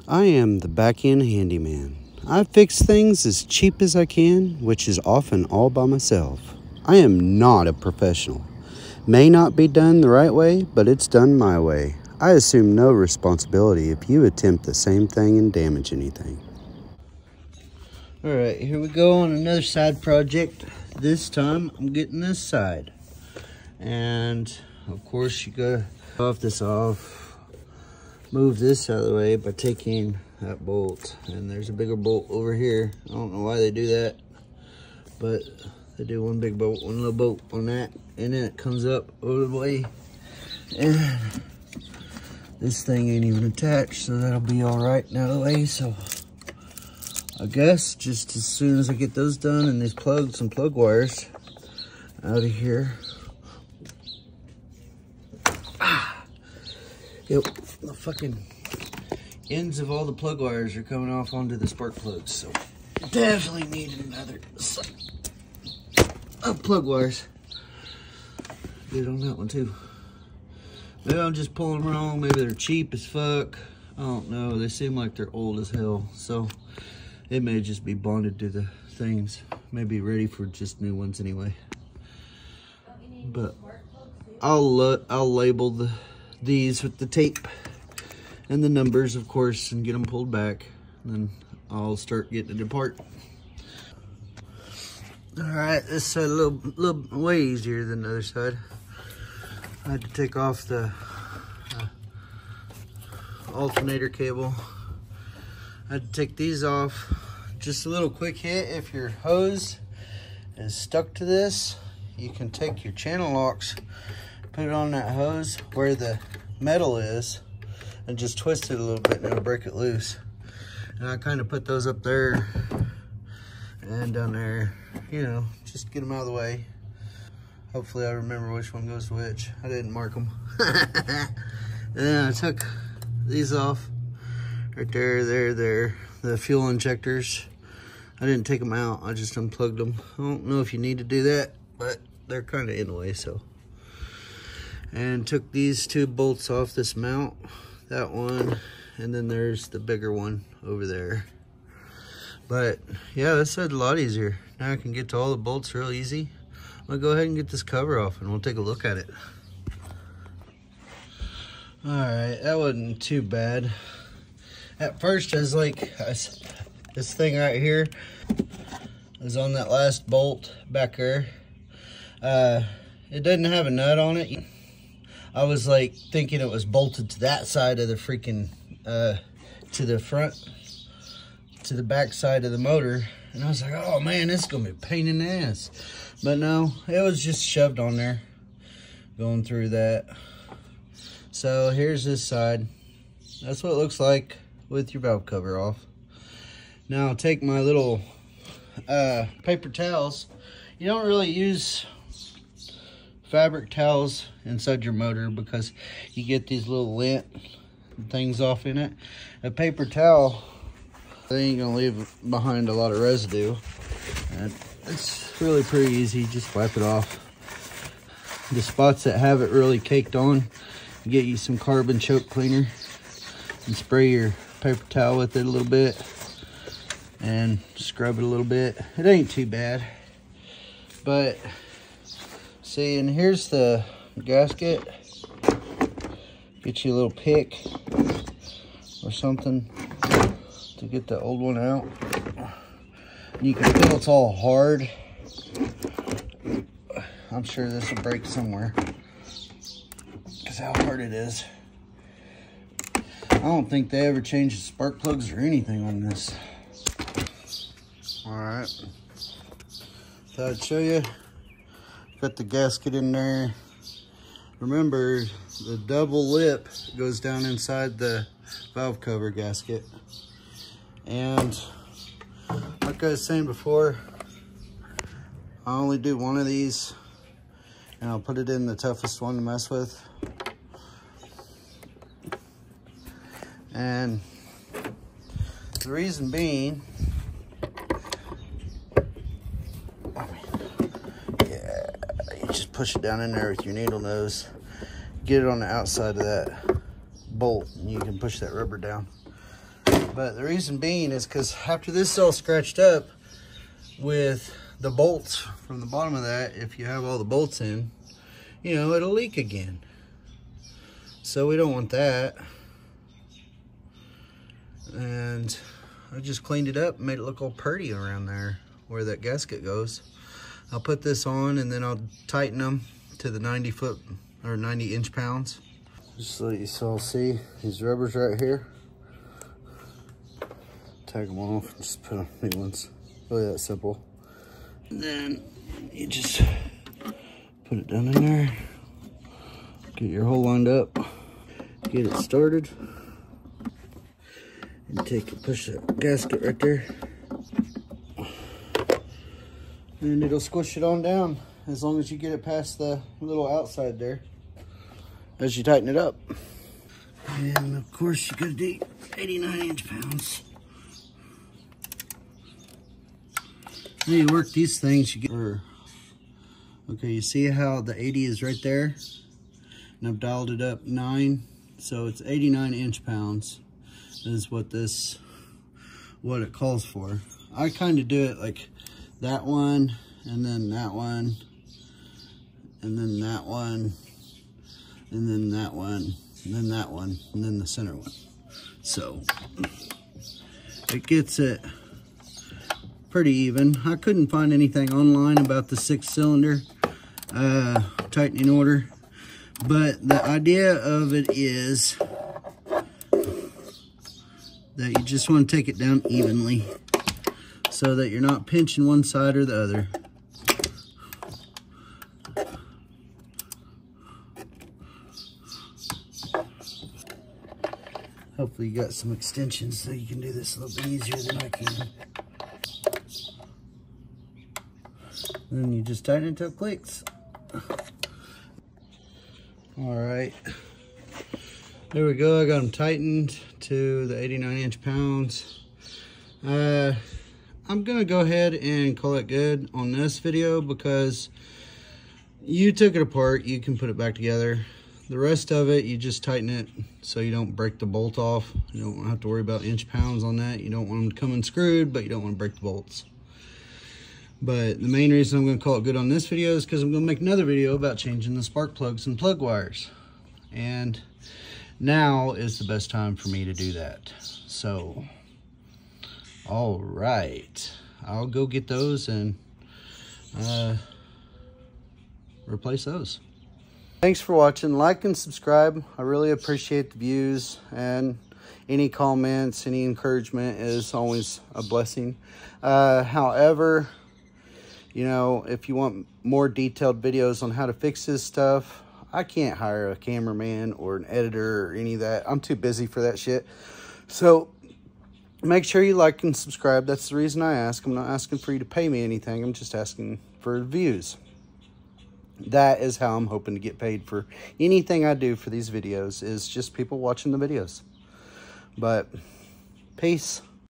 I am the back-end handyman. I fix things as cheap as I can, which is often all by myself. I am not a professional. May not be done the right way, but it's done my way. I assume no responsibility if you attempt the same thing and damage anything. Alright, here we go on another side project. This time, I'm getting this side. And, of course, you gotta off this off. Move this out of the way by taking that bolt, and there's a bigger bolt over here. I don't know why they do that, but they do one big bolt, one little bolt on that, and then it comes up over the way, and this thing ain't even attached, so that'll be all right out of the way. So I guess just as soon as I get those done and these plugs and plug wires out of here, the fucking ends of all the plug wires are coming off onto the spark plugs, so definitely need another set of plug wires. Good on that one too. Maybe I'm just pulling them wrong. Maybe they're cheap as fuck. I don't know. They seem like they're old as hell, so it may just be bonded to the things. Maybe ready for just new ones anyway. But I'll label these with the tape and the numbers, of course, and get them pulled back. And then I'll start getting it apart. All right, this side a little way easier than the other side. I had to take off the alternator cable. I had to take these off. Just a little quick hit. If your hose is stuck to this, you can take your channel locks, put it on that hose where the metal is, and just twist it a little bit and it'll break it loose. And I kind of put those up there and down there, you know, just get them out of the way. Hopefully I remember which one goes to which. I didn't mark them. And then I took these off right there, the fuel injectors. I didn't take them out, I just unplugged them. I don't know if you need to do that, but they're kind of in the way, so. And took these two bolts off this mount, that one, and then there's the bigger one over there. But yeah, this side's a lot easier. Now I can get to all the bolts real easy. I'm gonna go ahead and get this cover off and we'll take a look at it. All right, that wasn't too bad. At first I was like, this thing right here is on that last bolt back there. It doesn't have a nut on it. I was like thinking it was bolted to that side of the freaking, to the front, to the back side of the motor. And I was like, oh man, this is gonna be a pain in the ass. But no, it was just shoved on there, going through that. So here's this side. That's what it looks like with your valve cover off. Now I'll take my little paper towels. You don't really use fabric towels inside your motor because you get these little lint things off in it. A paper towel, they ain't gonna leave behind a lot of residue. And it's really pretty easy, just wipe it off. The spots that have it really caked on, get you some carbon choke cleaner and spray your paper towel with it a little bit and scrub it a little bit. It ain't too bad, but see, and here's the gasket. Get you a little pick or something to get the old one out. You can feel it's all hard. I'm sure this will break somewhere because how hard it is. I don't think they ever changed the spark plugs or anything on this. All right, thought I'd show you. Got the gasket in there. Remember, the double lip goes down inside the valve cover gasket. And like I was saying before, I only do one of these and I'll put it in the toughest one to mess with. And the reason being, just push it down in there with your needle nose, get it on the outside of that bolt, and you can push that rubber down. But the reason being is because after this is all scratched up with the bolts from the bottom of that, if you have all the bolts in, you know, it'll leak again. So we don't want that. And I just cleaned it up and made it look all pretty around there where that gasket goes. I'll put this on and then I'll tighten them to the 90 foot or 90 inch-pounds. Just so you all see these rubbers right here. Take them off and just put on new ones. Really that simple. And then you just put it down in there. Get your hole lined up. Get it started. And push that gasket right there. And it'll squish it on down as long as you get it past the little outside there as you tighten it up. And of course you gotta do 89 inch-pounds. When you work these things, you get, okay, you see how the 80 is right there? And I've dialed it up 9, so it's 89 inch-pounds. Is what it calls for. I kind of do it like that one, and then that one, and then that one, and then that one, and then that one, and then the center one. So it gets it pretty even. I couldn't find anything online about the 6-cylinder tightening order, but the idea of it is that you just want to take it down evenly so that you're not pinching one side or the other. Hopefully you got some extensions so you can do this a little bit easier than I can. Then you just tighten it until it clicks. All right. There we go, I got them tightened to the 89 inch-pounds. I'm gonna go ahead and call it good on this video because you took it apart, you can put it back together. The rest of it, you just tighten it so you don't break the bolt off. You don't have to worry about inch-pounds on that. You don't want them to come unscrewed, but you don't want to break the bolts. But the main reason I'm gonna call it good on this video is because I'm gonna make another video about changing the spark plugs and plug wires. And now is the best time for me to do that. So, all right, I'll go get those and replace those. Thanks for watching. Like and subscribe. I really appreciate the views, and any comments, any encouragement is always a blessing. However, you know, if you want more detailed videos on how to fix this stuff, I can't hire a cameraman or an editor or any of that. I'm too busy for that shit. So make sure you like and subscribe. That's the reason I ask. I'm not asking for you to pay me anything. I'm just asking for views. That is how I'm hoping to get paid for anything I do for these videos, is just people watching the videos. But peace.